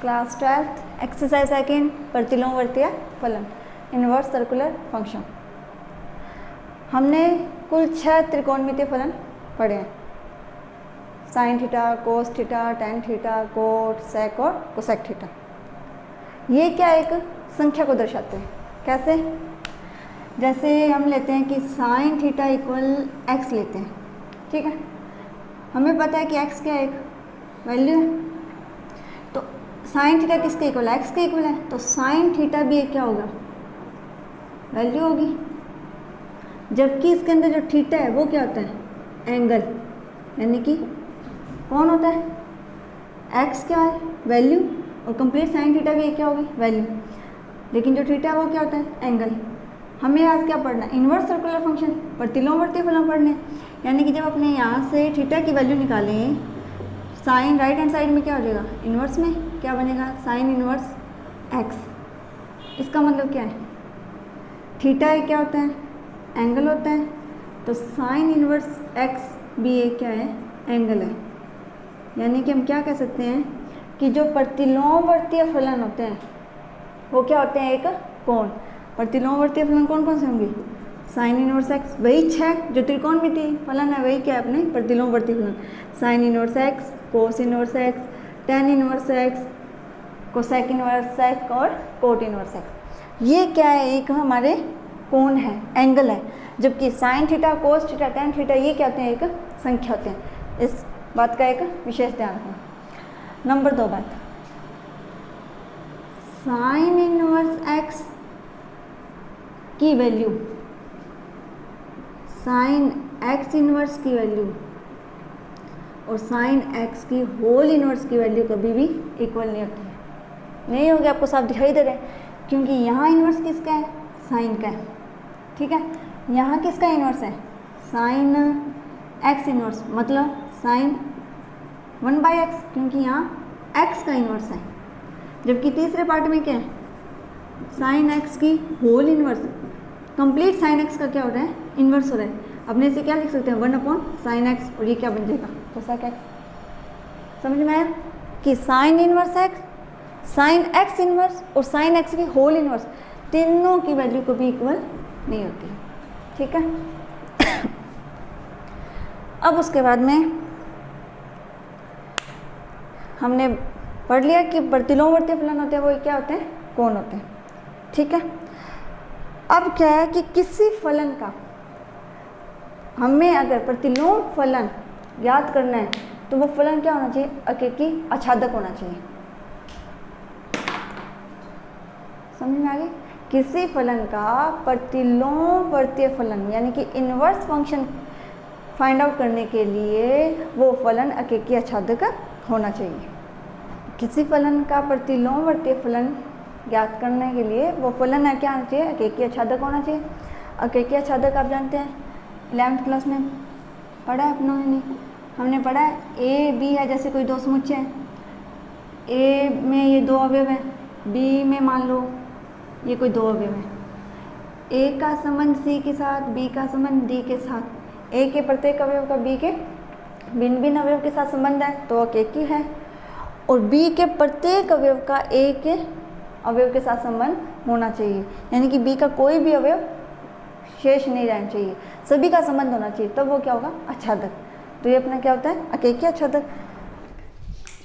Class 12th exercise second प्रतिलोमवर्तीय फलन inverse circular function. हमने कुल 6 त्रिकोणमितीय फलन पढ़े हैं, sine theta, cos theta, tan theta, cot, sec और कोसेक थीटा। ये क्या एक संख्या को दर्शाते हैं, कैसे? जैसे हम लेते हैं कि साइन थीटा इक्वल एक्स लेते हैं, ठीक है। हमें पता है कि एक्स क्या है, एक वैल्यू है, तो साइन थीटा किसके इक्वल है? एक्स के इक्वल है, तो साइन थीटा भी एक क्या होगा? वैल्यू होगी। जबकि इसके अंदर जो थीटा है वो क्या होता है? एंगल, यानी कि कौन होता है? एक्स क्या है? वैल्यू, और कंप्लीट साइन थीटा भी एक क्या होगी? वैल्यू। लेकिन जो थीटा है वो क्या होता है? एंगल। हमें आज क्या पढ़ना है? इनवर्स सर्कुलर फंक्शन, प्रतिलोमवर्ती फलन पढ़ने। यानी कि जब अपने यहाँ से थीटा की वैल्यू निकालें, साइन राइट हैंड साइड में क्या हो जाएगा? इन्वर्स में क्या बनेगा? Sign inverse x. इसका मतलब क्या है? थीटा एक क्या होता है? एंगल होता है, तो साइन इन्वर्स एक्स भी एक क्या है? एंगल है। यानी कि हम क्या कह सकते हैं कि जो प्रतिलोमवर्तीय फलन होते हैं वो क्या होते हैं? एक कोण। प्रतिलोमवर्तीय फलन कौन कौन से होंगे? साइन इनवर्स एक्स, वही 6 जो त्रिकोणमितीय फलन है वही क्या है अपने प्रतिलोमवर्ती फलन। Sine inverse x, cos inverse x, tan inverse x, cosec inverse x और कोट इनवर्स एक्स। ये क्या है? एक हमारे कोण है, एंगल है। जबकि sign theta, cos theta, tan theta ये क्या होते हैं? एक संख्या होते हैं। इस बात का एक विशेष ध्यान रखना। नंबर 2 बात, साइन इनवर्स एक्स की वैल्यू, साइन एक्स इनवर्स की वैल्यू और साइन एक्स की होल इनवर्स की वैल्यू कभी भी इक्वल नहीं होती है। नहीं होगी, आपको साफ दिखाई दे रहा है, क्योंकि यहाँ इनवर्स किसका है? साइन का है, ठीक है। यहाँ किसका इनवर्स है? साइन एक्स इनवर्स, मतलब साइन 1/x, क्योंकि यहाँ x का इनवर्स है। जबकि तीसरे पार्ट में क्या है? साइन एक्स की whole inverse, complete sine x का क्या हो रहा है? इन्वर्स हो रहा है। अपने से क्या लिख सकते हैं? 1/sin x, और ये क्या बन जाएगा? Cosec x. समझ में आया कि sine inverse x, sine x inverse और साइन एक्स की होल इनवर्स तीनों की वैल्यू कभी इक्वल नहीं होती, ठीक है। अब उसके बाद में हमने पढ़ लिया कि प्रतिलोमवर्ती फलन होते हैं वो क्या होते हैं? कोण होते हैं, ठीक है। अब क्या है कि किसी फलन का हमें अगर प्रतिलोम फलन ज्ञात करना है तो वो फलन क्या होना चाहिए? अकेकी आच्छादक होना चाहिए। समझ में आ गई? किसी फलन का प्रतिलोमवर्तीय फलन यानी कि इनवर्स फंक्शन फाइंड आउट करने के लिए वो फलन अकेकी आच्छादक होना चाहिए। किसी फलन का प्रतिलोमवर्तीय फलन ज्ञात करने के लिए वो फलन है क्या होना चाहिए? अकेकी आच्छादक होना चाहिए। अकेकी आच्छादक आप जानते हैं, 11th क्लास में पढ़ा है अपनों ने। हमने पढ़ा है ए बी है जैसे कोई दो समुच्चय है, ए में ये 2 अवयव है, बी में मान लो ये कोई 2 अवयव है। ए का संबंध सी के साथ, बी का संबंध डी के साथ, ए के प्रत्येक अवयव का बी के भिन्न भिन्न अवयव के साथ संबंध है तो अकेकी है, और बी के प्रत्येक अवयव का ए के अवयव के साथ संबंध होना चाहिए। यानी कि बी का कोई भी अवयव शेष नहीं रहना चाहिए, सभी का संबंध होना चाहिए, तब वो क्या होगा? आच्छादक। तो ये अपना क्या होता है? अकेकी आच्छादक।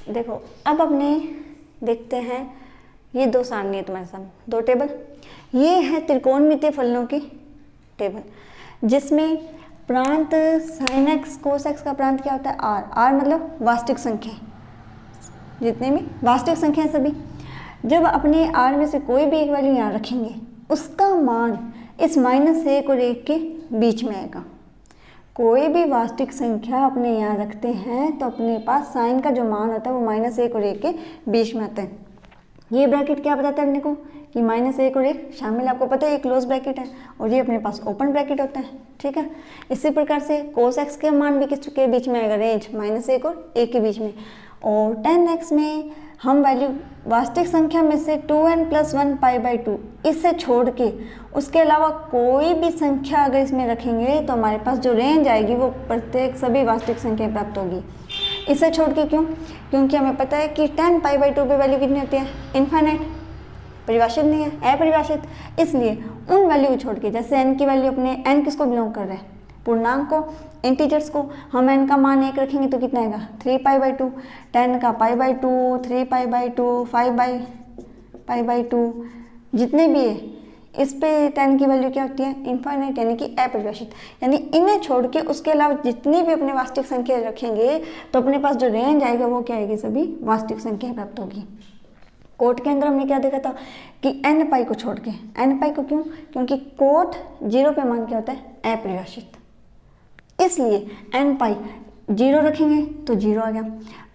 देखो अब अपने देखते हैं ये 2 सारणी है तुम्हारे सामने, 2 टेबल। ये है त्रिकोणमितीय फलनों की टेबल, जिसमें प्रांत साइन एक्स कोस एक्स का प्रांत क्या होता है? आर। आर मतलब वास्तविक संख्या, जितने भी वास्तविक संख्या है सभी। जब अपने आर में से कोई भी एक वैल्यू यहाँ रखेंगे उसका मान इस -1 और 1 के बीच में आएगा। कोई भी वास्तविक संख्या अपने यहाँ रखते हैं तो अपने पास साइन का जो मान होता है वो -1 और 1 के बीच में आता है। ये ब्रैकेट क्या बताता है अपने को कि -1 और 1 शामिल, आपको पता है ये क्लोज ब्रैकेट है, और ये अपने पास ओपन ब्रैकेट होता है, ठीक है। इसी प्रकार से कोस एक्स के मान भी किसके बीच में आएगा? रेंज -1 और 1 के बीच में। और tan x में हम वैल्यू वास्तविक संख्या में से 2n + 1 π/2 इसे छोड़ के उसके अलावा कोई भी संख्या अगर इसमें रखेंगे तो हमारे पास जो रेंज आएगी वो प्रत्येक सभी वास्तविक संख्या प्राप्त होगी। इसे छोड़ के क्यों? क्योंकि हमें पता है कि tan पाई बाई 2 पे वैल्यू कितनी होती है, इनफाइनाइट, परिभाषित नहीं है, अपरिभाषित। इसलिए उन वैल्यू को छोड़ के, जैसे n की वैल्यू अपने n किसको बिलोंग कर रहा है, पूर्णांक को, इंटीजर्स को, हम n का मान 1 रखेंगे तो कितना आएगा 3 पाई बाई 2, 10 का pi by 2, 3 pi by 2, 5 pi by 2, जितने भी है इस पे 10 की वैल्यू क्या होती है, इनफाइनाइट, यानी कि अपरिभाषित। यानी इन्हें छोड़ के उसके अलावा जितनी भी अपने वास्तविक संख्या रखेंगे तो अपने पास जो रेंज आएगा वो क्या आएगी, सभी वास्तविक संख्या प्राप्त होगी। कोट के अंदर हमने क्या देखा था कि n पाई को छोड़ के, n पाई को क्यों, क्योंकि कोट 0 पे मान क्या होता है, अपरिभाषित, इसलिए n पाई 0 रखेंगे तो 0 आ गया।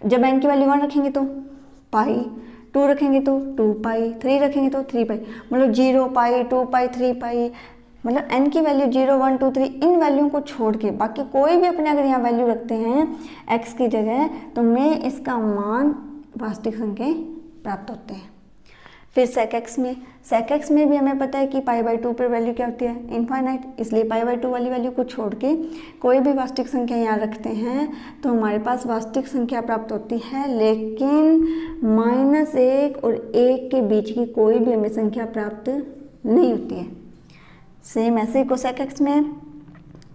जब n की वैल्यू 1 रखेंगे तो पाई, 2 रखेंगे तो 2 पाई, 3 रखेंगे तो 3 पाई, मतलब 0 पाई, 2 पाई, 3 पाई, मतलब n की वैल्यू 0, 1, 2, 3 इन वैल्यू को छोड़ के बाकी कोई भी अपने अगर यहाँ वैल्यू रखते हैं x की जगह तो में इसका मान वास्तविक संख्या प्राप्त होते हैं। फिर sec x में भी हमें पता है कि पाई बाई 2 पर वैल्यू क्या होती है, इनफाइनाइट, इसलिए पाई बाई 2 वाली वैल्यू को छोड़ के कोई भी वास्तविक संख्या यहाँ रखते हैं तो हमारे पास वास्तविक संख्या प्राप्त होती है, लेकिन -1 और 1 के बीच की कोई भी हमें संख्या प्राप्त नहीं होती है। सेम ऐसे ही कोसेक एक्स में,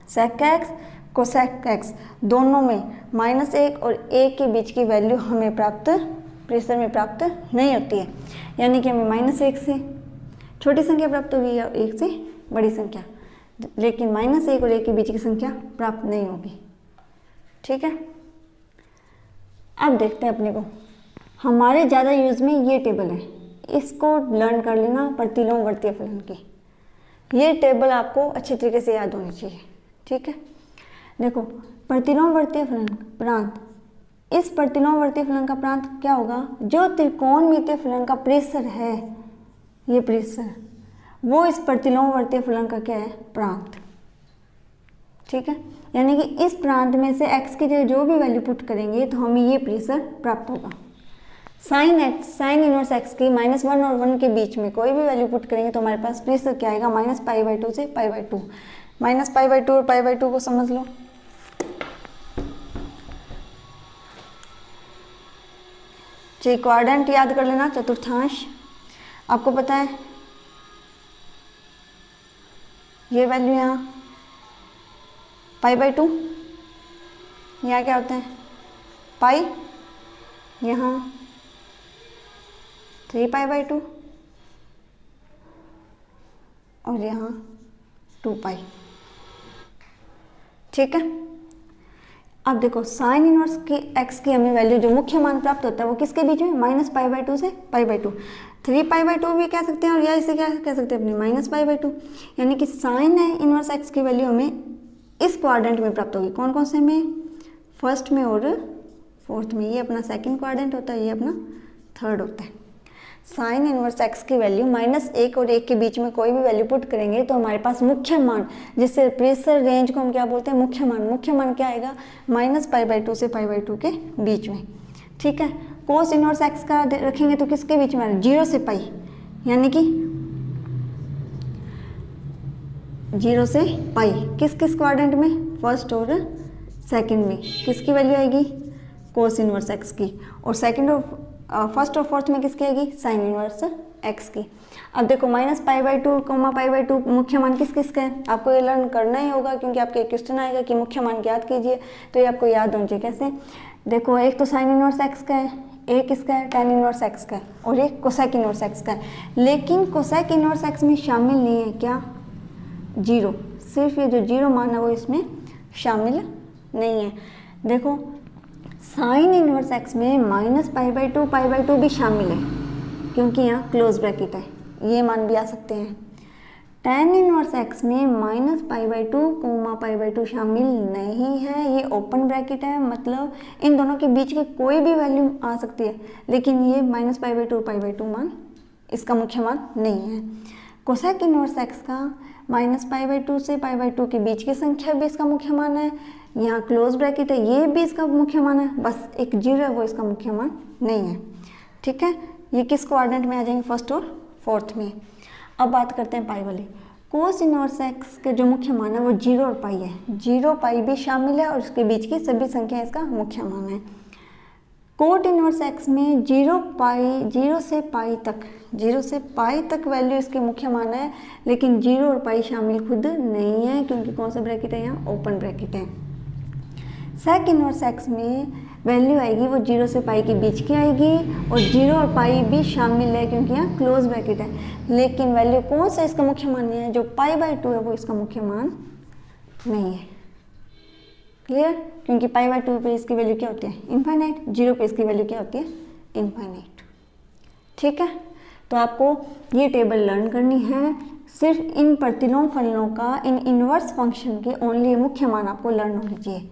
सेक एक्स कोसेक एक्स दोनों में -1 और 1 के बीच की वैल्यू हमें प्राप्त प्रेशर में प्राप्त नहीं होती है, यानी कि हमें -1 से छोटी संख्या प्राप्त होगी या 1 से बड़ी संख्या, लेकिन -1 और 1 के बीच की संख्या प्राप्त नहीं होगी। ठीक है, अब देखते हैं अपने को हमारे ज़्यादा यूज़ में ये टेबल है, इसको लर्न कर लेना, प्रतिलोम वर्तीय फलन की। ये टेबल आपको अच्छे तरीके से याद होनी चाहिए। ठीक है, देखो प्रतिलोम वर्तीय फलन प्रांत, इस प्रतिलोम वर्तीय फलन का प्रांत क्या होगा, जो त्रिकोणमितीय फलन का प्रेशर है, ये प्रेशर वो इस प्रतिलोम वर्तीय फलन का क्या है, प्रांत। ठीक है, यानी कि इस प्रांत में से x की जगह जो भी वैल्यू पुट करेंगे तो हमें ये प्रेशर प्राप्त होगा। साइन इनवर्स x की -1 और 1 के बीच में कोई भी वैल्यू पुट करेंगे तो हमारे पास प्रेशर क्या आएगा, -पाई/2 से पाई/2। -पाई/2 और पाई/2 को समझ लो। जी, क्वाड्रेंट याद कर लेना, चतुर्थांश। आपको पता है ये वैल्यू यहाँ पाई/2, यहाँ क्या होता है पाई, यहाँ 3 पाई/2 और यहाँ 2 पाई। ठीक है, अब देखो साइन इनवर्स की x की हमें वैल्यू जो मुख्य मान प्राप्त होता है वो किसके बीच में, -पाई/2 से पाई/2। 3 पाई/2 भी कह सकते हैं और या इसे क्या कह सकते हैं अपने -पाई/2, यानी कि साइन इनवर्स x की वैल्यू हमें इस क्वाड्रेंट में प्राप्त होगी। कौन कौन से में, फर्स्ट में और फोर्थ में। ये अपना सेकंड क्वाड्रेंट होता है, ये अपना थर्ड होता है। साइन इनवर्स x की वैल्यू -1 और 1 के बीच में कोई भी वैल्यू पुट करेंगे तो हमारे पास मुख्य मान, जिससे प्रेशर रेंज को हम क्या बोलते हैं, मुख्य मान। मुख्य मान क्या आएगा, -पाई/2 से पाई/2 के बीच में। ठीक है, कोस इनवर्स x का रखेंगे तो किसके बीच में, 0 से पाई, यानी कि 0 से पाई। किस किस क्वाड्रेंट में, फर्स्ट और सेकंड में किसकी वैल्यू आएगी, कोस इनवर्स x की, और सेकंड और फर्स्ट और फोर्थ में किसकी आएगी, साइन इनवर्स x की। अब देखो -पाई/2, पाई/2 मुख्य मान किस किस का है, आपको ये लर्न करना ही होगा क्योंकि आपके क्वेश्चन आएगा कि मुख्य मान ज्ञात कीजिए, तो ये आपको याद होना चाहिए। कैसे, देखो एक तो साइन इनवर्स x का है, एक किसका है, tan इनवर्स x का है, और एक कोसेक इनवर्स x का है। लेकिन कोसेक इनवर्स x में शामिल नहीं है क्या, 0, सिर्फ ये जो 0 मान है वो इसमें शामिल नहीं है। देखो साइन इनवर्स x में -पाई/2 भी शामिल है क्योंकि यहाँ क्लोज ब्रैकेट है, ये मान भी आ सकते हैं। tan इनवर्स x में -पाई/2 पाई/2 शामिल नहीं है, ये ओपन ब्रैकेट है, मतलब इन दोनों के बीच की कोई भी वैल्यू आ सकती है, लेकिन ये -पाई/2 पाई/2 मान इसका मुख्य मान नहीं है। कोसेक इनवर्स x का -पाई/2 से पाई/2 के बीच की संख्या भी इसका मुख्य मान है, यहाँ क्लोज ब्रैकेट है, ये भी इसका मुख्य मान है, बस एक 0 है वो इसका मुख्य मान नहीं है। ठीक है, ये किस क्वाड्रेंट में आ जाएंगे, फर्स्ट और फोर्थ में। अब बात करते हैं पाई वाली। कोस इनवर्स x के जो मुख्य मान है वो 0 और पाई है, 0 पाई भी शामिल है और उसके बीच की सभी संख्या इसका मुख्य मान है। कोट इनवर्स एक्स में 0 से पाई तक वैल्यू इसके मुख्य मान है, लेकिन 0 और पाई शामिल खुद नहीं है, क्योंकि कौन सा ब्रैकेट है, यहाँ ओपन ब्रैकेट है। सेक इनवर्स एक्स में वैल्यू आएगी वो 0 से पाई के बीच की आएगी, और 0 और पाई भी शामिल है क्योंकि यहाँ क्लोज ब्रैकेट है, लेकिन वैल्यू कौन सा इसका मुख्य मान नहीं है, जो पाई/2 है वो इसका मुख्य मान नहीं है। क्लियर? क्योंकि पाई/2 पे इसकी वैल्यू क्या होती है, इनफाइनाइट, 0 पे इसकी वैल्यू क्या होती है, इनफाइनाइट। ठीक है, तो आपको ये टेबल लर्न करनी है। सिर्फ इन प्रतिलोम फलनों का, इन इनवर्स फंक्शन के ओनली मुख्य मान आपको लर्न होने चाहिए।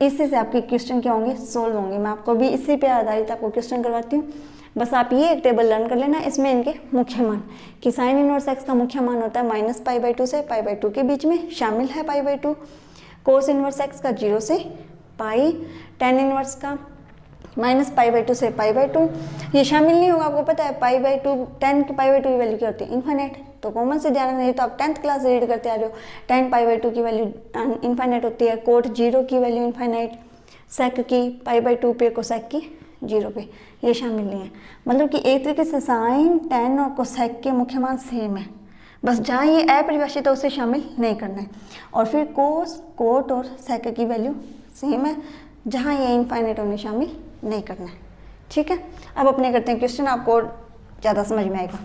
इससे से आपके क्वेश्चन क्या होंगे, सोल्व होंगे। मैं आपको भी इसी पे आधारित आपको क्वेश्चन करवाती हूँ। बस आप ये एक टेबल लर्न कर लेना, इसमें इनके मुख्य मान कि साइन इनवर्स एक्स का मुख्य मान होता है -पाई/2 से पाई/2 के बीच में, शामिल है पाई/2। कोस इनवर्स एक्स का 0 से पाई, टेन इनवर्स का -पाई/2 से पाई/2, ये शामिल नहीं होगा, आपको पता है पाई/2, टेन की पाई/2 की वैल्यू क्या होती है, इनफाइनाइट। तो कॉमन से ध्यान नहीं, तो आप 10th क्लास रीड करते आ रहे हो, टेन पाई/2 की वैल्यू इनफाइनाइट होती है, कोट 0 की वैल्यू इनफाइनाइट, सेक की पाई/2 पे, कोसेक की 0 पे, ये शामिल नहीं है। मतलब कि एक तरीके से साइन, टेन और कोसेक के मुख्य मान सेम है, बस जहाँ ये अपरिभाषित है उसे शामिल नहीं करना है। और फिर कोस, कोट और सेक की वैल्यू सेम है, जहाँ ये इनफाइनाइट उन्हें शामिल नहीं करना है। ठीक है, अब अपने करते हैं क्वेश्चन, आपको ज़्यादा समझ में आएगा।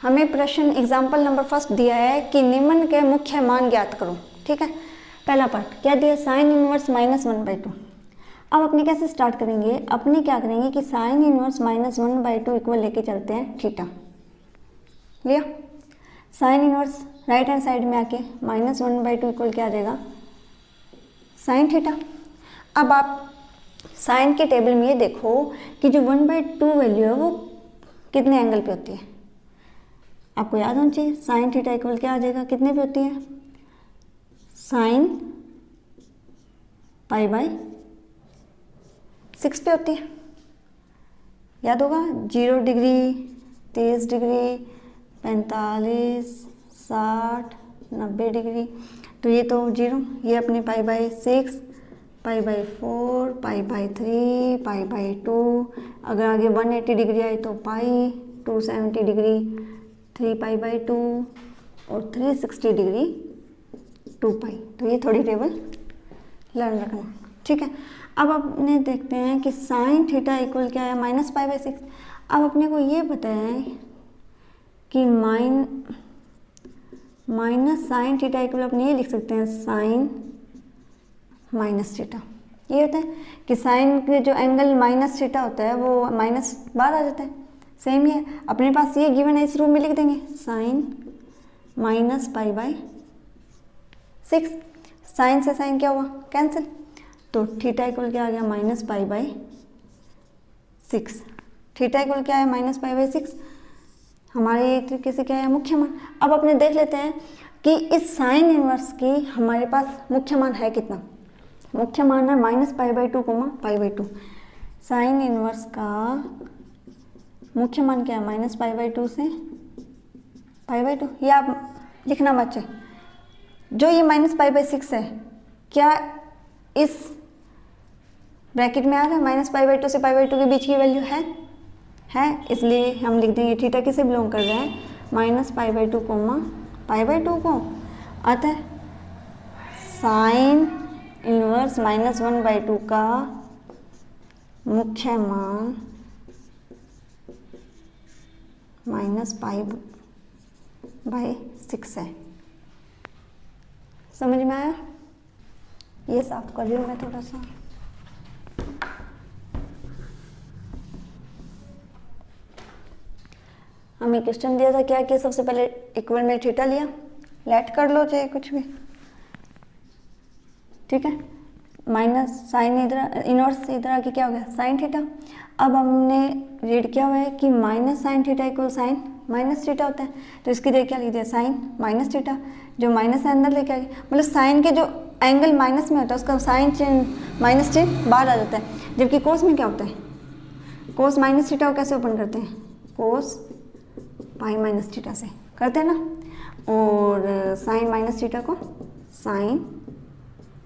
हमें प्रश्न एग्जाम्पल नंबर 1 दिया है कि निम्न के मुख्य मान ज्ञात करो। ठीक है, पहला पार्ट क्या दिया, साइन इनवर्स -1/2। अब अपने कैसे स्टार्ट करेंगे, अपने क्या करेंगे कि साइन इनवर्स -1/2 इक्वल लेके चलते हैं थीटा। लिया sign inverse right hand side में आके -1/2 इक्वल क्या आ जाएगा, साइन थीटा। अब आप साइन के टेबल में ये देखो कि जो 1/2 वैल्यू है वो कितने एंगल पे होती है, आपको याद होना चाहिए। साइन थीटा इक्वल क्या आ जाएगा, कितने पे होती है, साइन पाई/6 पे होती है, याद होगा। 0 डिग्री, 30 डिग्री, 45, 60, 90 डिग्री, तो ये तो 0, ये अपने पाई/6, पाई/4, पाई/3, पाई/2, अगर आगे 180 डिग्री आई तो पाई, 270 डिग्री 3 पाई/2 और 360 डिग्री 2 पाई। तो ये थोड़ी टेबल लर्न रखना। ठीक है, अब अपने देखते हैं कि साइन थीटा इक्वल क्या है, -पाई/6। अब अपने को ये पता है कि माइनस साइन थीटा इक्वल अपने ये लिख सकते हैं साइन माइनस थीटा। ये होता है कि साइन के जो एंगल माइनस थीटा होता है वो माइनस बाहर आ जाता है, सेम ही है। अपने पास ये गिवन है, इस रूप में लिख देंगे साइन -पाई/6। साइन से साइन क्या हुआ, कैंसिल, तो थीटा इक्वल क्या आ गया, -पाई/6। थीटा इक्वल क्या है, -पाई/6। हमारे एक तरीके से क्या है, मुख्य मान। अब अपने देख लेते हैं कि इस साइन इनवर्स की हमारे पास मुख्य मान है कितना। मुख्य मान है -पाई/2, पाई/2। साइन इनवर्स का मुख्य मान क्या है, -पाई/2 से पाई/2। ये आप लिखना बच्चे, जो ये -पाई/6 है, क्या इस ब्रैकेट में आ रहा है, -पाई/2 से पाई/2 के बीच की वैल्यू है, इसलिए हम लिख देंगे थीटा किसे बिलोंग कर रहा है, -पाई/2, पाई/2 को। अतः साइन इनवर्स -1/2 का मुख्य मान -पाई/6 है। समझ में आया? ये साफ कर रही हूँ मैं थोड़ा सा। हमें क्वेश्चन दिया था क्या कि सबसे पहले इक्वल में थीटा लिया, लेट कर लो चाहे कुछ भी, ठीक है। माइनस साइन इधर, इनवर्स इधर आके क्या हो गया, साइन थीटा। अब हमने रीड किया हुआ है कि minus sine theta equal sine minus theta होता है, तो इसकी जगह क्या लिख दिया, साइन माइनस थीटा। जो माइनस है अंदर लेके आ गया, मतलब साइन के जो एंगल माइनस में होता है उसका साइन चिन्ह माइनस चिन्ह बाहर आ जाता है, जबकि कोस में क्या होता है, कोस माइनस थीटा को कैसे ओपन करते हैं, कोस पाई माइनस थीटा से करते हैं ना, और साइन माइनस थीटा को साइन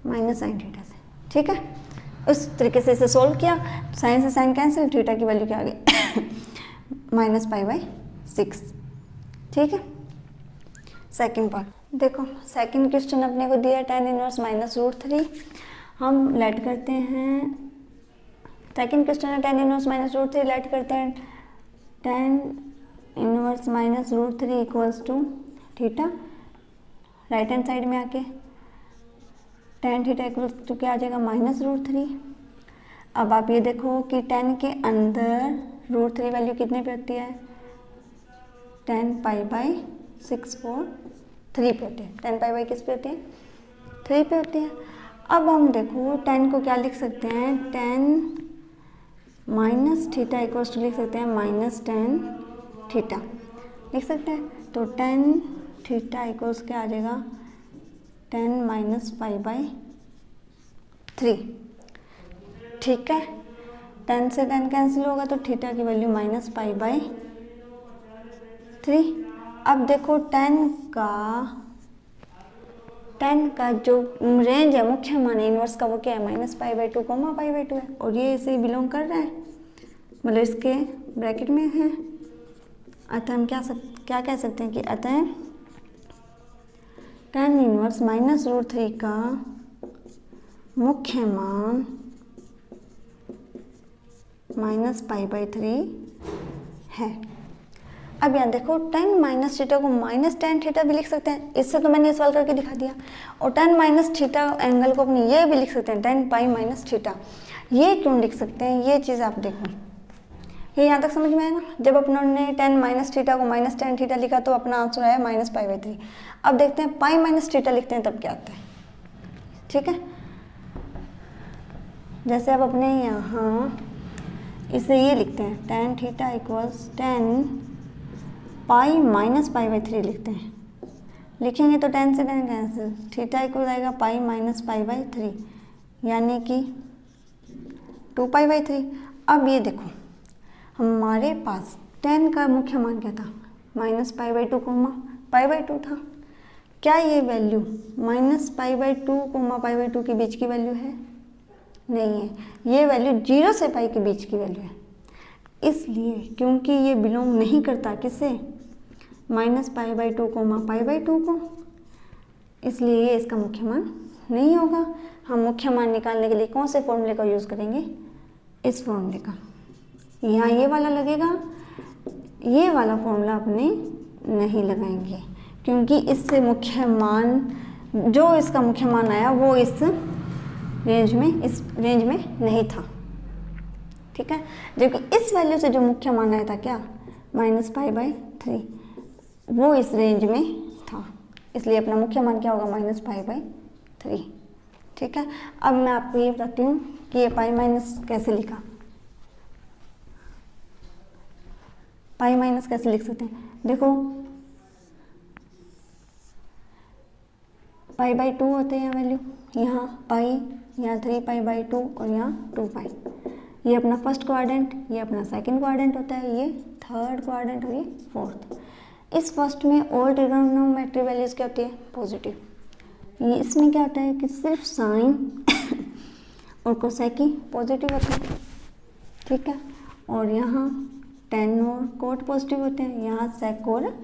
माइनस साइन थीटा से, ठीक है। उस तरीके से इसे सोल्व किया, साइन से साइन कैंसिल, थीटा की वैल्यू क्या आ गई -π/6, ठीक है। सेकंड पार्ट देखो, सेकंड क्वेश्चन अपने को दिया tan इनवर्स -√3, हम लेट करते हैं, सेकंड क्वेश्चन है tan इनवर्स -√3, लेट करते हैं tan inverse -√3 equals to theta, right hand side में आके tan थीटा इक्वल्स टू क्या आ जाएगा -√3। अब आप ये देखो कि tan के अंदर √3 वैल्यू कितने पे होती है, tan π/6 4 3 पे होती है, tan π किस पे होती है, 3 पे होती है। अब हम देखो tan को क्या लिख सकते हैं, tan minus theta equals to लिख सकते हैं -tan थीटा लिख सकते हैं, तो tan थीटा इक्वल्स क्या आ जाएगा, tan -π/3, ठीक है। tan से tan कैंसिल होगा तो थीटा की वैल्यू -π/3। अब देखो tan का जो रेंज है, मुख्य मान है इनवर्स का, वो क्या है -π/2, π/2 है, और ये इसे बिलोंग कर रहा है, मतलब इसके ब्रैकेट में है। अतः हम क्या कह सकते हैं कि अतः tan इनवर्स -√3 का मुख्य मान -π/3 है। अब यहाँ देखो tan माइनस थीटा को -tan थीटा भी लिख सकते हैं, इससे तो मैंने सॉल्व करके दिखा दिया, और tan माइनस थीटा एंगल को अपनी ये भी लिख सकते हैं tan π-θ। ये क्यों लिख सकते हैं, ये चीज़ आप देखो, ये यहाँ तक समझ में आया ना। जब अपनों tan माइनस थीटा को -tan थीटा लिखा तो अपना आंसर आया -π/3। अब देखते हैं π-θ लिखते हैं तब क्या आता है, ठीक है। जैसे अब अपने यहाँ इसे ये लिखते हैं tan थीटा इक्वल्स tan π-π/3 लिखते हैं, लिखेंगे तो tan से tan कैंसिल, थीटा इक्वल आएगा π-π/3 यानी कि 2π/3। अब ये देखो हमारे पास tan का मुख्य मान क्या था, -π/2, π/2 था। क्या ये वैल्यू -π/2, π/2 के बीच की वैल्यू है, नहीं है, ये वैल्यू 0 से π के बीच की वैल्यू है। इसलिए क्योंकि ये बिलोंग नहीं करता किसे, -π/2, π/2 को, इसलिए ये इसका मुख्य मान नहीं होगा। हम मुख्य मान निकालने के लिए कौन से फॉर्मूले का यूज़ करेंगे, इस फॉर्मूले का। यहाँ ये वाला लगेगा, ये वाला फॉर्मूला अपने नहीं लगाएंगे, क्योंकि इससे मुख्य मान, जो इसका मुख्य मान आया वो इस रेंज में नहीं था, ठीक है। जबकि इस वैल्यू से जो मुख्य मान आया था क्या, -π/3, वो इस रेंज में था, इसलिए अपना मुख्य मान क्या होगा, -π/3, ठीक है। अब मैं आपको ये बताती हूँ कि ये π- कैसे लिखा, π- कैसे लिख सकते हैं। देखो π/2 होते हैं यहाँ वैल्यू, यहाँ पाई, यहाँ 3π/2 और यहाँ 2π। ये अपना फर्स्ट क्वाड्रेंट, ये अपना सेकंड क्वाड्रेंट होता है, ये थर्ड क्वाड्रेंट और ये फोर्थ। इस फर्स्ट में ऑल ट्रिग्नोमेट्री वैल्यूज क्या होती है, पॉजिटिव। ये इसमें क्या होता है कि सिर्फ साइन और कोसेक ही पॉजिटिव होते हैं, ठीक है। और यहाँ tan और कोट पॉजिटिव होते हैं, यहाँ सेक और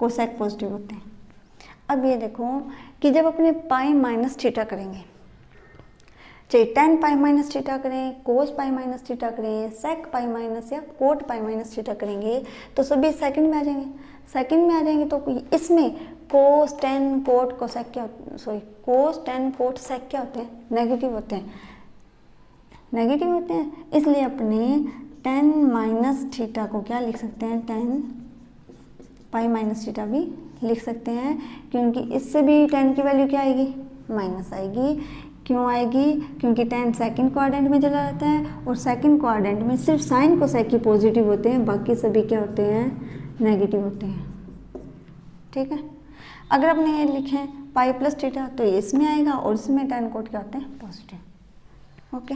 कोसेक पॉजिटिव होते हैं। अब ये देखो कि जब अपने π-θ करेंगे, चाहे tan π-θ करें, कोस π-θ करें, सेक π- या कोट π-θ करेंगे, तो सभी सेकंड में आ जाएंगे। सेकंड में आ जाएंगे तो इसमें कोस tan कोट कोसेक क्या, कोस tan कोट सेक क्या होते हैं, नेगेटिव होते हैं, नेगेटिव होते हैं। इसलिए अपने tan -θ को क्या लिख सकते हैं, tan π-θ भी लिख सकते हैं, क्योंकि इससे भी tan की वैल्यू क्या आएगी, माइनस आएगी। क्यों आएगी, क्योंकि tan सेकंड क्वाड्रेंट में चला जाता है, और सेकंड क्वाड्रेंट में सिर्फ साइन कोसेक ही पॉजिटिव होते हैं, बाकी सभी क्या होते हैं, नेगेटिव होते हैं, ठीक है। अगर अपने ये लिखें पाई प्लस थीटा, तो ये इसमें आएगा और इसमें tan कोट क्या होते हैं पॉजिटिव। ओके,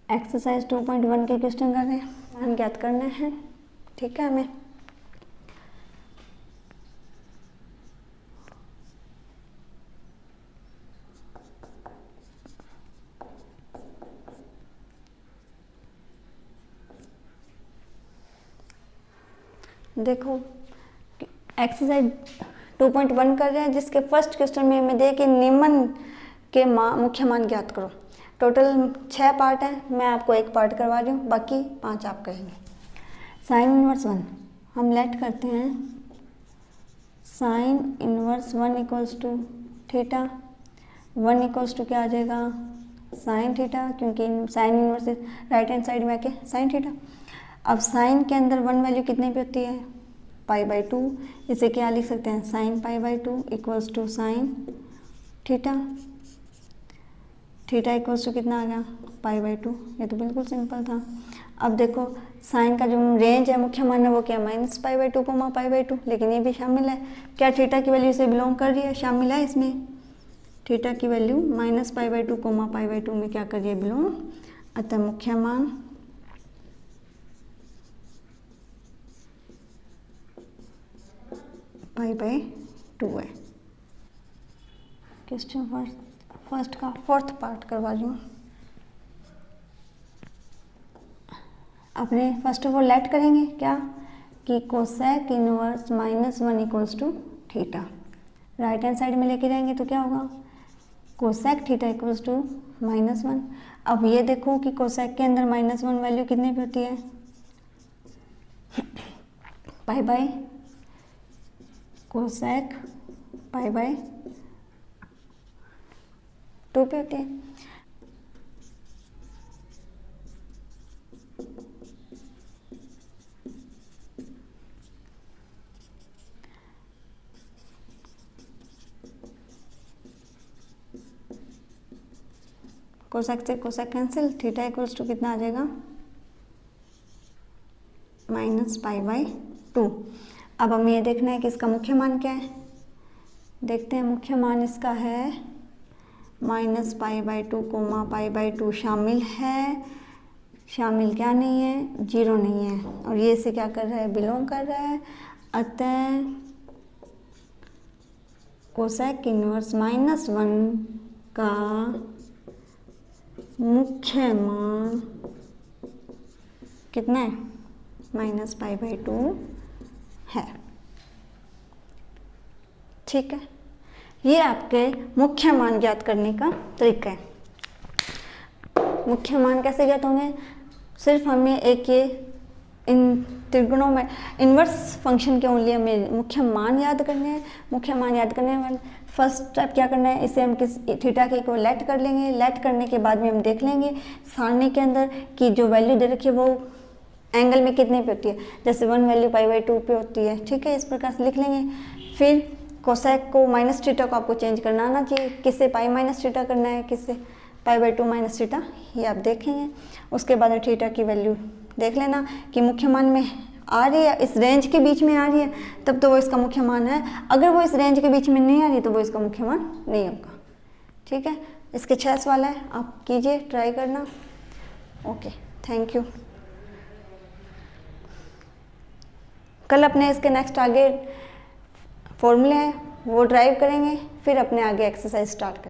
एक्सरसाइज 2.1 के क्वेश्चन कर रहे हैं, मान ज्ञात करना है। ठीक है, हमें देखो एक्सरसाइज 2.1 कर रहे हैं, जिसके फर्स्ट क्वेश्चन में हमें दे कि निम्न के मुख्य मान ज्ञात करो। टोटल 6 पार्ट है, मैं आपको एक पार्ट करवा रही हूँ, बाकी 5 आप करेंगे। साइन इनवर्स 1 हम लेट करते हैं, sine inverse 1 equals to theta, 1 equals to क्या आ जाएगा साइन थीटा, क्योंकि sine inverse right hand side में आके साइन थीटा। अब साइन के अंदर 1 वैल्यू कितने पे होती है π/2, इसे क्या लिख सकते हैं sine π/2 equals to sine theta, theta equals to कितना आ गया π/2। ये तो बिल्कुल सिंपल था। अब देखो साइन का जो रेंज है मुख्य मान है वो क्या -π/2 π/2, लेकिन ये भी शामिल है, क्या थीटा की वैल्यू इसे बिलोंग कर रही है, शामिल है इसमें। थीटा की वैल्यू -π/2 π/2 में क्या कर रही है बिलोंग, अतः मुख्य मान π/2 है। क्वेश्चन फर्स्ट का फोर्थ पार्ट करवा रही हूँ। अपने फर्स्ट ऑफ ऑल लेट करेंगे क्या कि cosec inverse -1 equals to theta, right hand side में लेके जाएंगे तो क्या होगा कोसेक थीटा इक्वल्स टू -1। अब ये देखो कि कोसेक के अंदर -1 वैल्यू कितने पे होती है π/, कोसेक π/2 पे होती है। कोसेक से cosec cancel, theta equals to कितना आ जाएगा -π/2। अब हमें ये देखना है कि इसका मुख्य मान क्या है, देखते हैं। मुख्य मान इसका है -π/2 π/2 शामिल है, शामिल क्या नहीं है 0 नहीं है, और ये इसे क्या कर रहा है बिलोंग कर रहा है। अतः कोसेक इनवर्स -1 का मुख्य मान कितना है -π/2 है। ठीक है, ये आपके मुख्य मान ज्ञात करने का तरीका है। मुख्य मान कैसे ज्ञात होंगे, सिर्फ हमें एक ये इन त्रिगुणों में इन्वर्स फंक्शन के ओनली हमें मुख्य मान याद करने हैं। मुख्य मान याद करने में फर्स्ट स्टेप क्या करना है, इसे हम किस थीटा के को लेट कर लेंगे। लेट करने के बाद में हम देख लेंगे सारणी के अंदर कि जो वैल्यू दे रखी है वो एंगल में कितने पे होती है, जैसे 1 वैल्यू π/2 पे होती है। ठीक है, इस प्रकार से लिख लेंगे। फिर कोसेक को माइनस थीटा को आपको चेंज करना आना चाहिए, किससे पाई माइनस थीटा करना है, किससे π/2 माइनस थीटा, ये आप देखेंगे। उसके बाद थीटा की वैल्यू देख लेना कि मुख्य मान में आ रही है, इस रेंज के बीच में आ रही है, तब तो वो इसका मुख्य मान है। अगर वो इस रेंज के बीच में नहीं आ रही तो वो इसका मुख्य मान नहीं होगा। ठीक है, इसके 6 सवाल है, आप कीजिए, ट्राई करना। Okay, thank you. कल अपने इसके नेक्स्ट आगे फॉर्मूले हैं वो ड्राइव करेंगे, फिर अपने आगे एक्सरसाइज स्टार्ट करेंगे।